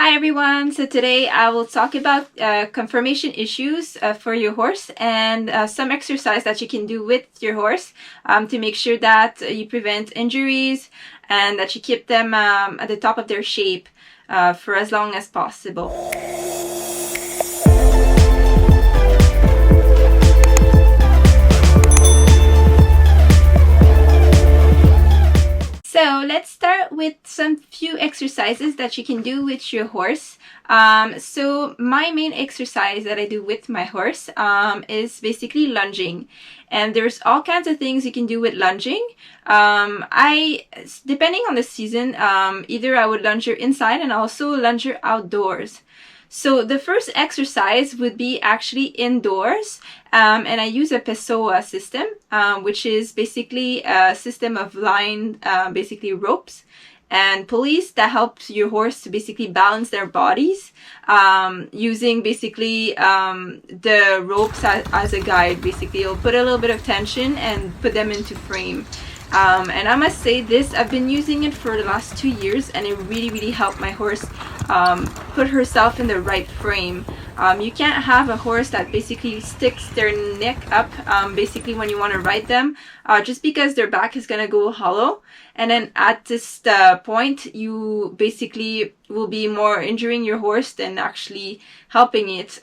Hi everyone, so today I will talk about conformation issues for your horse and some exercise that you can do with your horse to make sure that you prevent injuries and that you keep them at the top of their shape for as long as possible. So let's start with some few exercises that you can do with your horse. So my main exercise that I do with my horse is basically lunging. And there's all kinds of things you can do with lunging. Depending on the season, either I would lunge her inside and also lunge her outdoors. So the first exercise would be actually indoors, and I use a Pessoa system, which is basically a system of line, basically ropes and pulleys that helps your horse to basically balance their bodies, using basically the ropes as a guide. Basically, it'll put a little bit of tension and put them into frame. And I must say this, I've been using it for the last 2 years and it really helped my horse put herself in the right frame. You can't have a horse that basically sticks their neck up basically when you want to ride them, just because their back is going to go hollow. And then at this point, you basically will be more injuring your horse than actually helping it.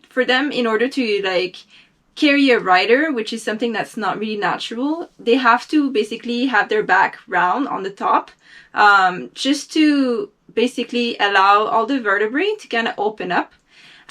For them, in order to carry a rider, which is something that's not really natural, they have to basically have their back round on the top, just to basically allow all the vertebrae to kind of open up.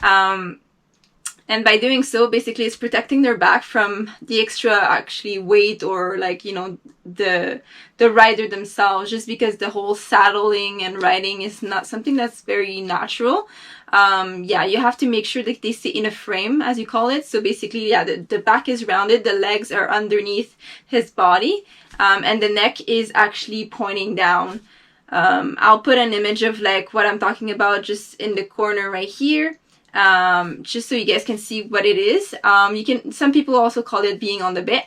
And by doing so, basically it's protecting their back from the extra actually weight or the rider themselves, just because the whole saddling and riding is not something that's very natural. You have to make sure that they sit in a frame, as you call it. So basically, the back is rounded, the legs are underneath his body, and the neck is actually pointing down. I'll put an image of what I'm talking about just in the corner right here, just so you guys can see what it is. Some people also call it being on the bit,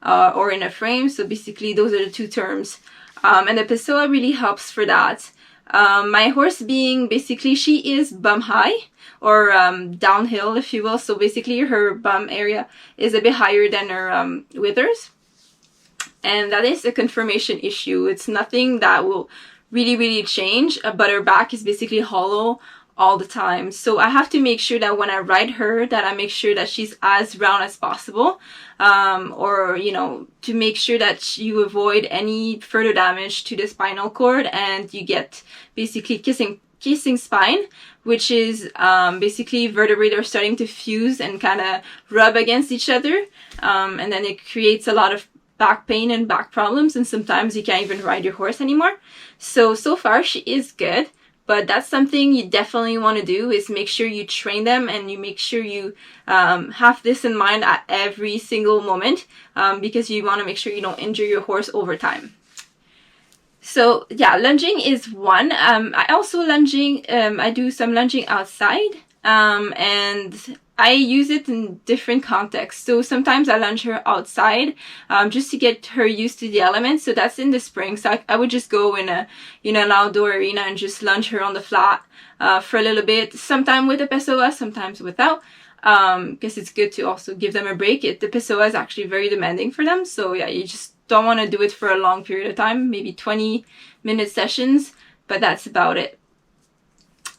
or in a frame. So basically those are the two terms. And the Pessoa really helps for that. My horse she is bum high, or downhill if you will. So basically her bum area is a bit higher than her withers. And that is a conformation issue. It's nothing that will really change, but her back is basically hollow all the time. So I have to make sure that when I ride her, that I make sure that she's as round as possible, or to make sure that you avoid any further damage to the spinal cord, and you get basically kissing spine, which is basically vertebrae are starting to fuse and kind of rub against each other, and then it creates a lot of back pain and back problems, and sometimes you can't even ride your horse anymore. So far she is good, but that's something you definitely want to do, is make sure you train them and you make sure you have this in mind at every single moment, because you want to make sure you don't injure your horse over time. So lunging is one. I also I do some lunging outside, and I use it in different contexts. So sometimes I lunge her outside, just to get her used to the elements. So that's in the spring. So I would just go in an outdoor arena and just lunge her on the flat for a little bit. Sometimes with a Pessoa, sometimes without, because it's good to also give them a break. The Pessoa is actually very demanding for them. So you just don't want to do it for a long period of time, maybe 20-minute sessions, but that's about it.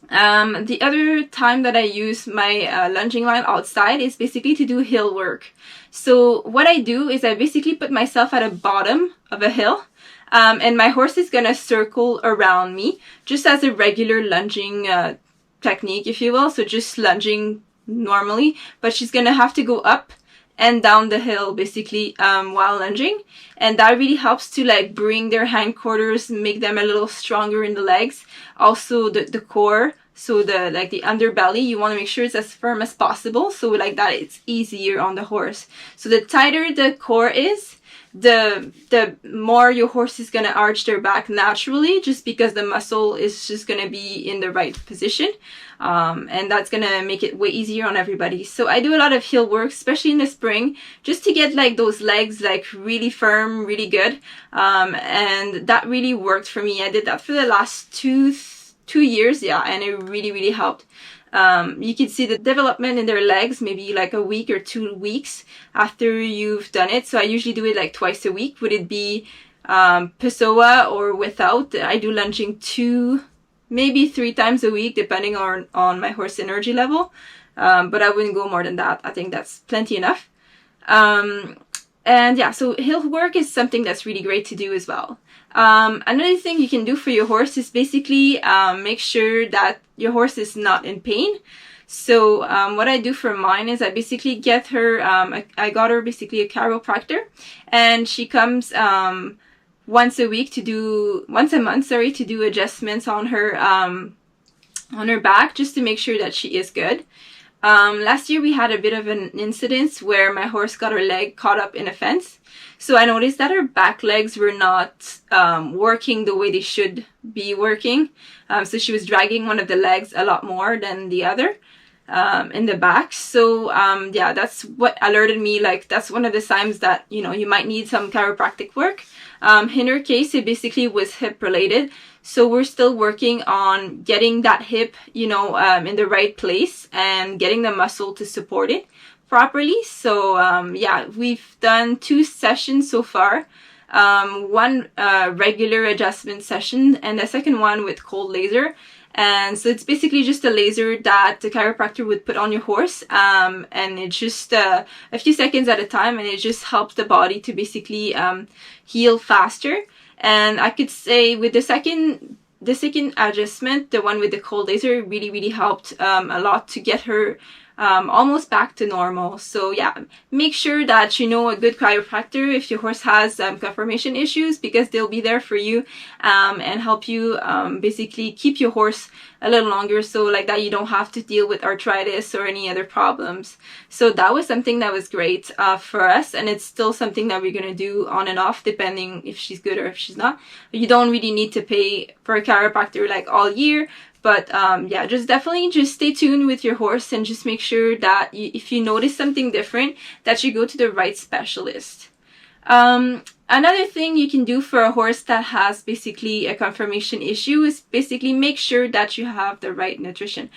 The other time that I use my lunging line outside is basically to do hill work. So what I do is I basically put myself at the bottom of a hill, and my horse is gonna circle around me, just as a regular lunging technique, if you will. So just lunging normally, but she's gonna have to go up and down the hill basically while lunging, and that really helps to bring their hindquarters, make them a little stronger in the legs. Also the core, so the underbelly, you want to make sure it's as firm as possible, so that it's easier on the horse. So the tighter the core is, the more your horse is going to arch their back naturally, just because the muscle is just going to be in the right position, and that's going to make it way easier on everybody. So I do a lot of heel work, especially in the spring, just to get those legs really firm, really good, and that really worked for me. I did that for the last two 2 years, yeah, and it really helped. You can see the development in their legs maybe like a week or 2 weeks after you've done it. So I usually do it like twice a week. Would it be Pessoa or without? I do lunging 2, maybe 3 times a week depending on my horse energy level, but I wouldn't go more than that. I think that's plenty enough. And yeah, so hill work is something that's really great to do as well. Another thing you can do for your horse is basically make sure that your horse is not in pain. So what I do for mine is I basically get her, I got her basically a chiropractor, and she comes once a month, to do adjustments on her back, just to make sure that she is good. Last year we had a bit of an incident where my horse got her leg caught up in a fence. So I noticed that her back legs were not working the way they should be working. So she was dragging one of the legs a lot more than the other in the back. So yeah, that's what alerted me, like that's one of the signs that, you know, you might need some chiropractic work. In her case, it basically was hip related. So we're still working on getting that hip, you know, in the right place and getting the muscle to support it properly. So yeah, we've done 2 sessions so far. One regular adjustment session and the second one with cold laser. And so it's basically just a laser that the chiropractor would put on your horse, and it's just a few seconds at a time, and it just helps the body to basically heal faster. And I could say with the second adjustment, the one with the cold laser, really helped a lot to get her almost back to normal. So yeah, make sure that you know a good chiropractor if your horse has conformation issues, because they'll be there for you and help you basically keep your horse a little longer, so like that you don't have to deal with arthritis or any other problems. So that was something that was great for us, and it's still something that we're gonna do on and off depending if she's good or if she's not. You don't really need to pay for a chiropractor like all year. But yeah, definitely stay tuned with your horse and just make sure that if you notice something different, that you go to the right specialist. Another thing you can do for a horse that has basically a conformation issue is basically make sure that you have the right nutrition.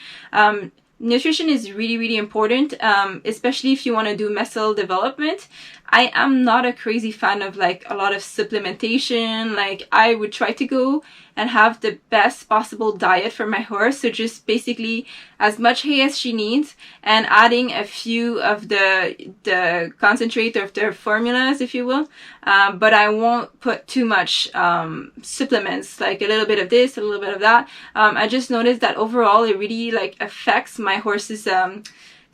Nutrition is really important, especially if you want to do muscle development. I am not a crazy fan of like a lot of supplementation. Like I would try to go and have the best possible diet for my horse. So just basically as much hay as she needs, and adding a few of the concentrate of the formulas, if you will. But I won't put too much supplements, like a little bit of this, a little bit of that. I just noticed that overall it really like affects my horse's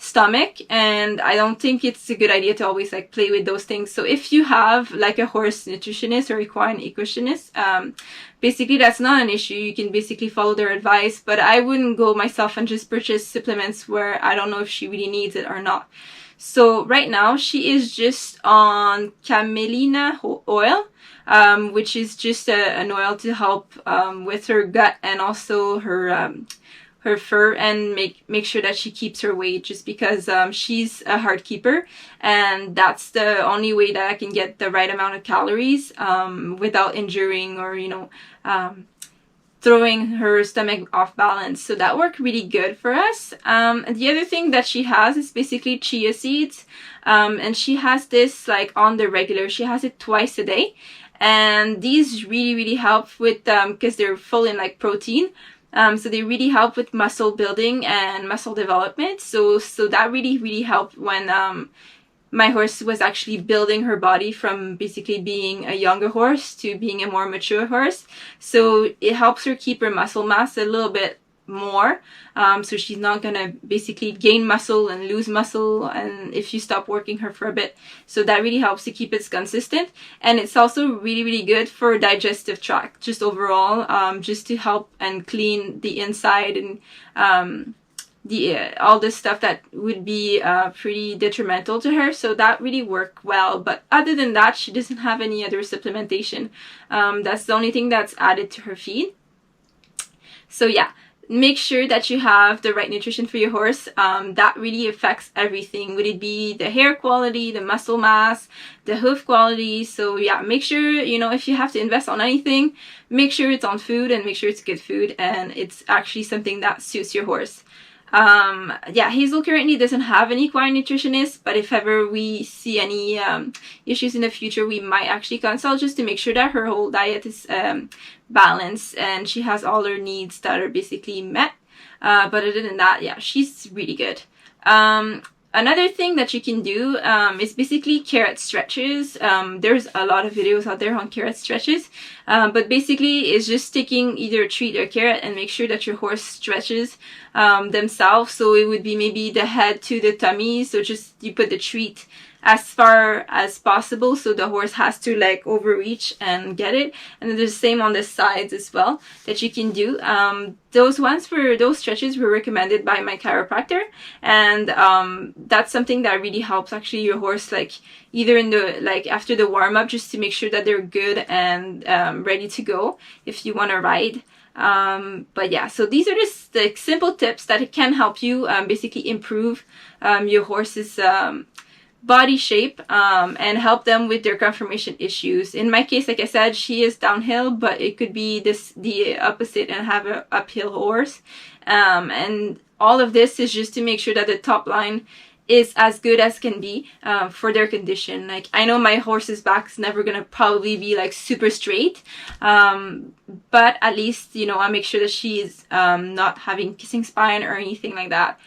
stomach, and I don't think it's a good idea to always like play with those things. So if you have like a horse nutritionist or equine equestrianist, basically that's not an issue. You can basically follow their advice, but I wouldn't go myself and just purchase supplements where I don't know if she really needs it or not. So right now she is just on camelina oil, which is just an oil to help with her gut and also her fur, and make sure that she keeps her weight, just because she's a hard keeper, and that's the only way that I can get the right amount of calories without injuring or, you know, throwing her stomach off balance. So that worked really good for us. And the other thing that she has is basically chia seeds, and she has this like on the regular. She has it twice a day, and these really help with because they're full in like protein. So they really help with muscle building and muscle development. So that really helped when my horse was actually building her body from basically being a younger horse to being a more mature horse. So it helps her keep her muscle mass a little bit more. So she's not gonna basically gain muscle and lose muscle, and if you stop working her for a bit. So that really helps to keep it consistent, and it's also really good for digestive tract, just overall, just to help and clean the inside and all the stuff that would be pretty detrimental to her. So that really worked well. But other than that, she doesn't have any other supplementation. That's the only thing that's added to her feed. So yeah, make sure that you have the right nutrition for your horse. That really affects everything. Would it be the hair quality, the muscle mass, the hoof quality? So yeah, make sure, you know, if you have to invest on anything, make sure it's on food and make sure it's good food and it's actually something that suits your horse. Yeah, Hazel currently doesn't have an equine nutritionist, but if ever we see any issues in the future, we might actually consult just to make sure that her whole diet is balanced and she has all her needs that are basically met. But other than that, yeah, she's really good. Another thing that you can do is basically carrot stretches. There's a lot of videos out there on carrot stretches, but basically it's just taking either a treat or carrot and make sure that your horse stretches themselves. So it would be maybe the head to the tummy, so just you put the treat as far as possible so the horse has to like overreach and get it, and then there's the same on the sides as well that you can do. Those stretches were recommended by my chiropractor, and that's something that really helps actually your horse, like either in the like after the warm-up, just to make sure that they're good and ready to go if you want to ride. But yeah, so these are just the simple tips that can help you basically improve your horse's body shape and help them with their conformation issues. In my case, like I said, she is downhill, but it could be the opposite and have an uphill horse. And all of this is just to make sure that the top line is as good as can be for their condition. Like, I know my horse's back's never gonna probably be like super straight, but at least, you know, I make sure that she's not having kissing spine or anything like that.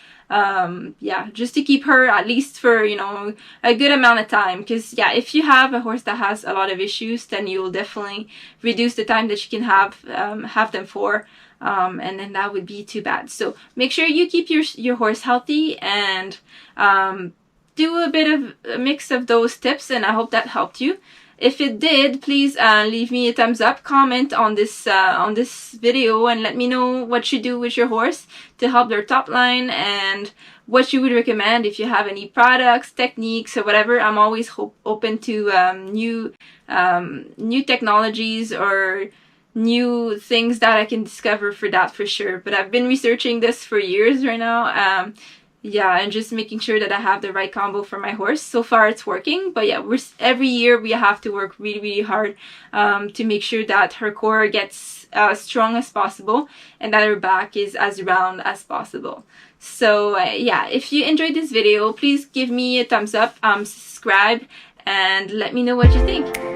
Yeah, just to keep her at least for, you know, a good amount of time, because yeah, if you have a horse that has a lot of issues, then you'll definitely reduce the time that you can have them for, and then that would be too bad. So make sure you keep your horse healthy and do a bit of a mix of those tips, and I hope that helped you. If it did, please leave me a thumbs up, comment on this video, and let me know what you do with your horse to help their top line and what you would recommend if you have any products, techniques, or whatever. I'm always open to new technologies or new things that I can discover for that, for sure. But I've been researching this for years right now. Yeah, and just making sure that I have the right combo for my horse. So far it's working, but yeah, every year we have to work really, really hard to make sure that her core gets as strong as possible and that her back is as round as possible. So yeah, if you enjoyed this video, please give me a thumbs up, subscribe, and let me know what you think.